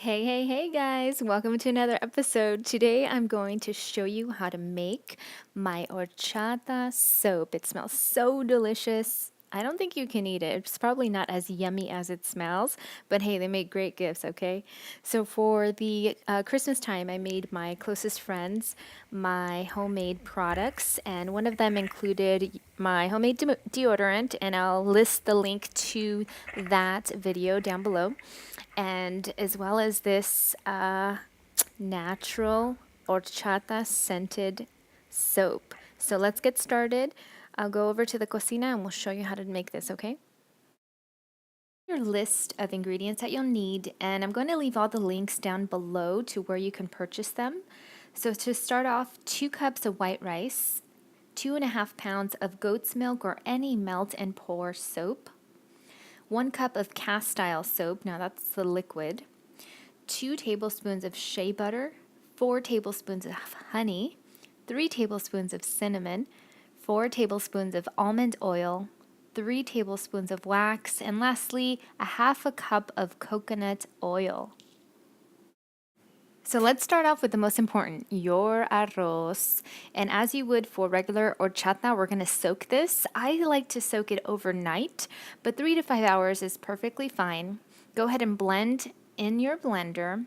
Hey guys, welcome to another episode. Today I'm going to show you how to make my horchata soap. It smells so delicious. I don't think you can eat it. It's probably not as yummy as it smells, but hey, they make great gifts, okay? So for the Christmas time, I made my closest friends my homemade products, and one of them included my homemade deodorant, and I'll list the link to that video down below, and as well as this natural horchata scented soap. So let's get started. I'll go over to the cocina and we'll show you how to make this, okay? Your list of ingredients that you'll need, and I'm going to leave all the links down below to where you can purchase them. So to start off, 2 cups of white rice, 2.5 pounds of goat's milk or any melt and pour soap, 1 cup of Castile soap, now that's the liquid, 2 tablespoons of shea butter, 4 tablespoons of honey, 3 tablespoons of cinnamon, 4 tablespoons of almond oil, 3 tablespoons of wax, and lastly, a half a cup of coconut oil. So let's start off with the most important, your arroz. And as you would for regular horchata, we're going to soak this. I like to soak it overnight, but 3 to 5 hours is perfectly fine. Go ahead and blend in your blender.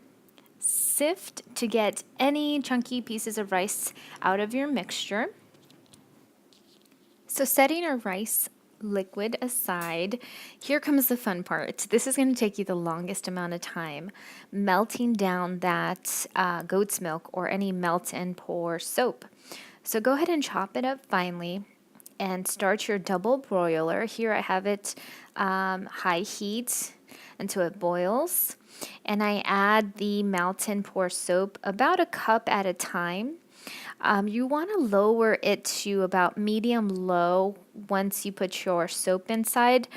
Sift to get any chunky pieces of rice out of your mixture. So setting our rice liquid aside, here comes the fun part. This is going to take you the longest amount of time, melting down that goat's milk or any melt and pour soap. So go ahead and chop it up finely and start your double broiler. Here I have it high heat until it boils. And I add the melt and pour soap about a cup at a time. You want to lower it to about medium low once you put your soap inside.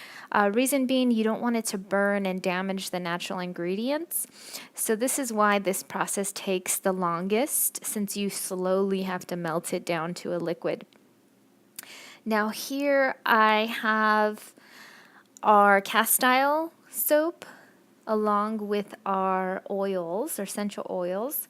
Reason being, you don't want it to burn and damage the natural ingredients. So this is why this process takes the longest, since you slowly have to melt it down to a liquid. Now here I have our Castile soap along with our oils, or essential oils.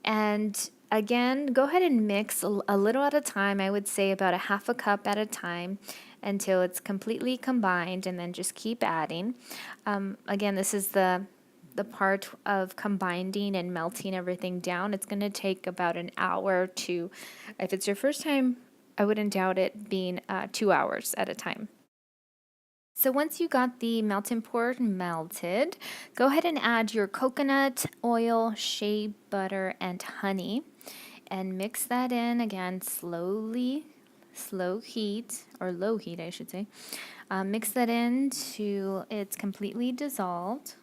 And again, go ahead and mix a little at a time. I would say about a half a cup at a time until it's completely combined, and then just keep adding. Again, this is the part of combining and melting everything down. It's going to take about an hour to, if it's your first time, I wouldn't doubt it being 2 hours at a time. So once you got the melt and pour melted, go ahead and add your coconut oil, shea butter, and honey, and mix that in again slowly, slow heat, or low heat I should say. Mix that in till it's completely dissolved.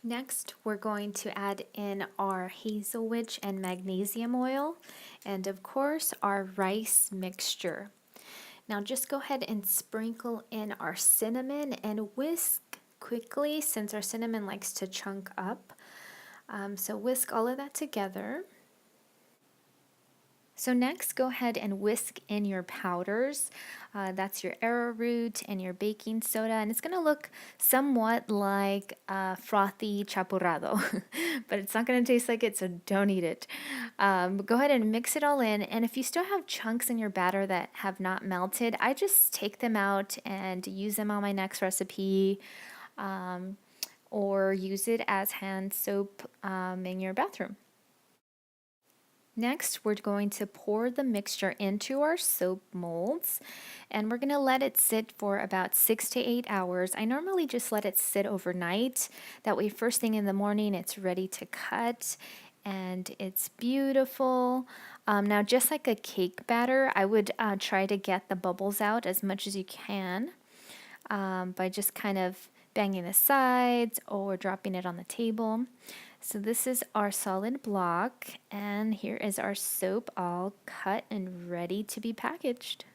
Next, we're going to add in our hazelwitch and magnesium oil, and of course our rice mixture. Now just go ahead and sprinkle in our cinnamon and whisk quickly, since our cinnamon likes to chunk up. So whisk all of that together. So next, go ahead and whisk in your powders. That's your arrowroot and your baking soda, and it's going to look somewhat like frothy chapurrado, but it's not going to taste like it, so don't eat it. Go ahead and mix it all in, and if you still have chunks in your batter that have not melted, I just take them out and use them on my next recipe, or use it as hand soap in your bathroom. Next, we're going to pour the mixture into our soap molds, and we're going to let it sit for about 6 to 8 hours. I normally just let it sit overnight. That way, first thing in the morning, it's ready to cut, and it's beautiful. Now, just like a cake batter, I would try to get the bubbles out as much as you can by just kind of banging the sides or dropping it on the table. So this is our solid block, and here is our soap all cut and ready to be packaged.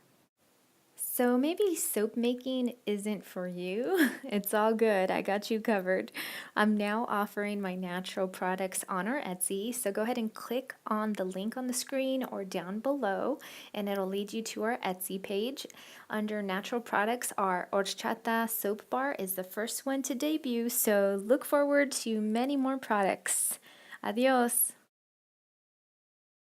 So maybe soap making isn't for you. It's all good. I got you covered. I'm now offering my natural products on our Etsy. So go ahead and click on the link on the screen or down below, and it'll lead you to our Etsy page. Under natural products, our Horchata soap bar is the first one to debut. So look forward to many more products. Adios.